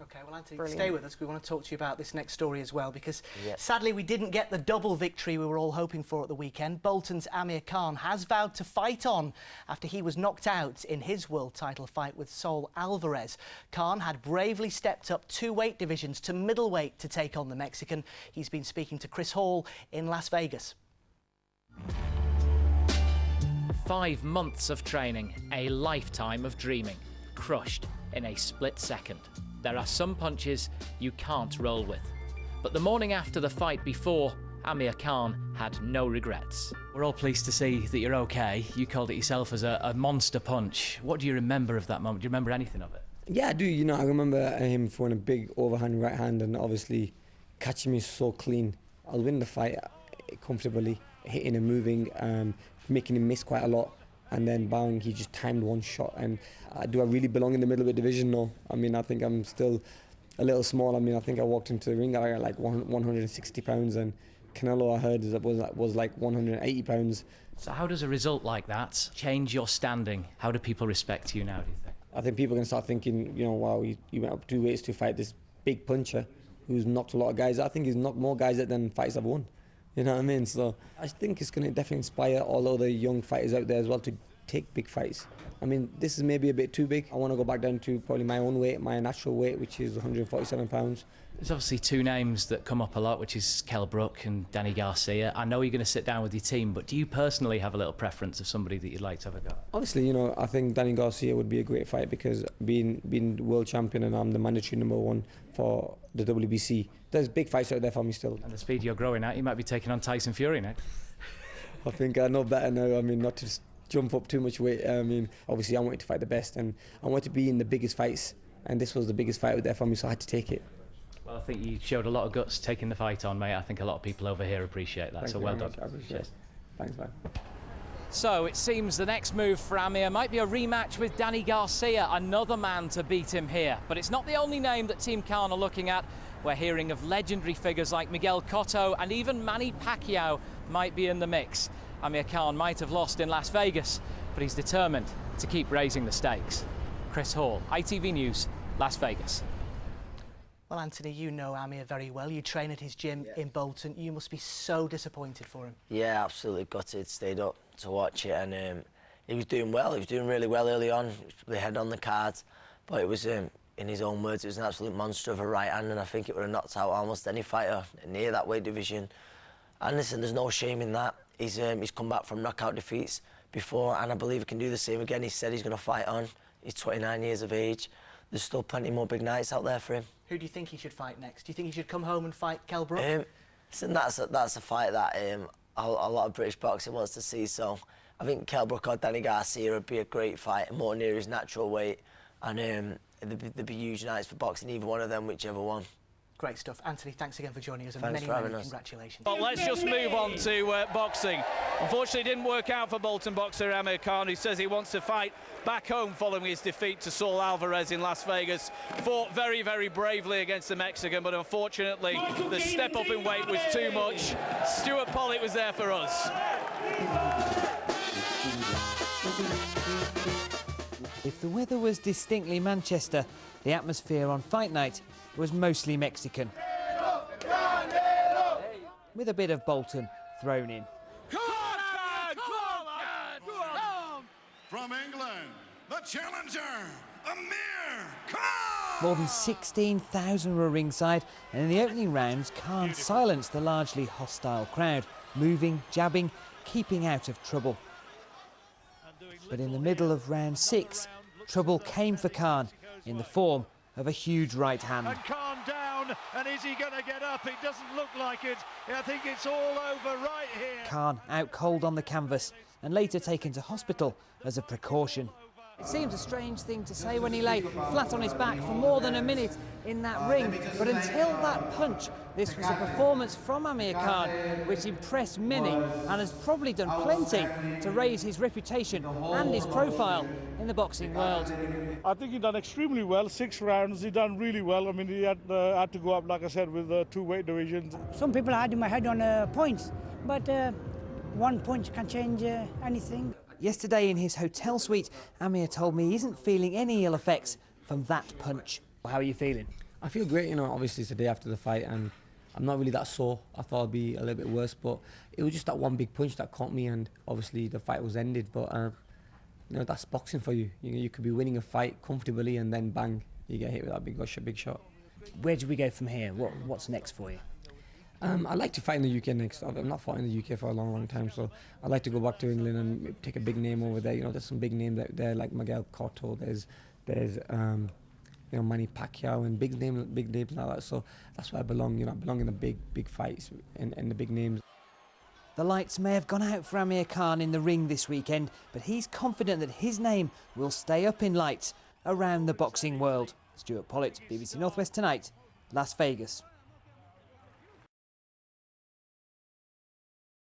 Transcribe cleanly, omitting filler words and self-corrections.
OK, well, Anthony, Brilliant. stay with us. We want to talk to you about this next story as well, because sadly we didn't get the double victory we were all hoping for at the weekend. Bolton's Amir Khan has vowed to fight on after he was knocked out in his world title fight with Saul Alvarez. Khan had bravely stepped up 2 weight divisions to middleweight to take on the Mexican. He's been speaking to Chris Hall in Las Vegas. 5 months of training, a lifetime of dreaming, crushed in a split second. There are some punches you can't roll with. But the morning after the fight before, Amir Khan had no regrets. We're all pleased to see that you're okay. You called it yourself as a monster punch. What do you remember of that moment? Do you remember anything of it? Yeah, I do. You know, I remember him throwing a big overhand right hand and obviously catching me so clean. I'll win the fight comfortably, hitting and moving, making him miss quite a lot. And then bang, he just timed one shot. And do I really belong in the middleweight division? No. I mean, I think I'm still a little small. I mean, I think I walked into the ring, I got like 160 pounds, and Canelo, I heard, was like 180 pounds. So how does a result like that change your standing? How do people respect you now, do you think? I think people are going to start thinking, you know, wow, you went up 2 weights to fight this big puncher who's knocked a lot of guys. I think he's knocked more guys out than fights I've won. You know what I mean? So I think it's going to definitely inspire all other young fighters out there as well to take big fights. I mean, this is maybe a bit too big. I want to go back down to probably my own weight, my natural weight, which is 147 pounds. There's obviously 2 names that come up a lot, which is Kell Brook and Danny Garcia. I know you're going to sit down with your team, but do you personally have a little preference of somebody that you'd like to have a go? Obviously, you know, I think Danny Garcia would be a great fight because being world champion and I'm the mandatory #1 for the WBC. There's big fights out there for me still. And the speed you're growing at, you might be taking on Tyson Fury next. I think I know better now. I mean, not to jump up too much weight. I mean, obviously I wanted to fight the best and I wanted to be in the biggest fights, and this was the biggest fight out there for me, so I had to take it. Well, I think you showed a lot of guts taking the fight on, mate. I think a lot of people over here appreciate that. Thank so you well very done. much. I appreciate it. Thanks, man. So it seems the next move for Amir might be a rematch with Danny Garcia, another man to beat him here. But it's not the only name that Team Khan are looking at. We're hearing of legendary figures like Miguel Cotto, and even Manny Pacquiao might be in the mix. Amir Khan might have lost in Las Vegas, but he's determined to keep raising the stakes. Chris Hall, ITV News, Las Vegas. Well, Anthony, you know Amir very well. You train at his gym in Bolton. You must be so disappointed for him. Yeah, absolutely gutted. Stayed up to watch it, and he was doing well. He was doing really well early on. He was probably head on the cards, but it was, in his own words, it was an absolute monster of a right hand, and I think it would have knocked out almost any fighter near that weight division. And listen, there's no shame in that. He's come back from knockout defeats before, and I believe he can do the same again. He said he's going to fight on. He's 29 years of age. There's still plenty more big nights out there for him. Who do you think he should fight next? Do you think he should come home and fight Kell Brook? Listen, that's a fight that a lot of British boxing wants to see. So I think Kell Brook or Danny Garcia would be a great fight, more near his natural weight, and there'd be huge nights for boxing, either one of them, whichever one. Great stuff. Anthony, thanks again for joining us, and Thanks for having us. Congratulations. Well, let's just move on to boxing. Unfortunately, it didn't work out for Bolton boxer Amir Khan, who says he wants to fight back home following his defeat to Saul Alvarez in Las Vegas. Fought very, very bravely against the Mexican, but unfortunately, the step up in weight was too much. Stuart Pollitt was there for us. If the weather was distinctly Manchester, the atmosphere on fight night was mostly Mexican, with a bit of Bolton thrown in. From England, the challenger, Amir Khan! More than 16,000 were ringside, and in the opening rounds, Khan silenced the largely hostile crowd, moving, jabbing, keeping out of trouble. But in the middle of round 6, trouble came for Khan in the form of a huge right hand. And Khan down, and is he going to get up? It doesn't look like it. I think it's all over right here. Khan out cold on the canvas and later taken to hospital as a precaution. It seems a strange thing to say when he lay flat on his back for more than a minute in that ring, but until that punch, this was a performance from Amir Khan which impressed many and has probably done plenty to raise his reputation and his profile in the boxing world. I think he done extremely well. 6 rounds, he done really well. I mean, he had to go up, like I said, with 2 weight divisions. Some people had in my head on points, but one punch can change anything. Yesterday in his hotel suite, Amir told me he isn't feeling any ill effects from that punch. How are you feeling? I feel great, you know, obviously it's the day after the fight and I'm not really that sore. I thought it'd be a little bit worse, but it was just that one big punch that caught me and obviously the fight was ended. But, you know, that's boxing for you. You could be winning a fight comfortably and then bang, you get hit with that big shot. Where do we go from here? What's next for you? I'd like to fight in the UK next. I've not fought in the UK for a long time, so I'd like to go back to England and take a big name over there. You know, there's some big names out there like Miguel Cotto. There's you know, Manny Pacquiao and big names like that. So that's where I belong. You know, I belong in the big fights and the big names. The lights may have gone out for Amir Khan in the ring this weekend, but he's confident that his name will stay up in lights around the boxing world. Stuart Pollitt, BBC Northwest Tonight, Las Vegas.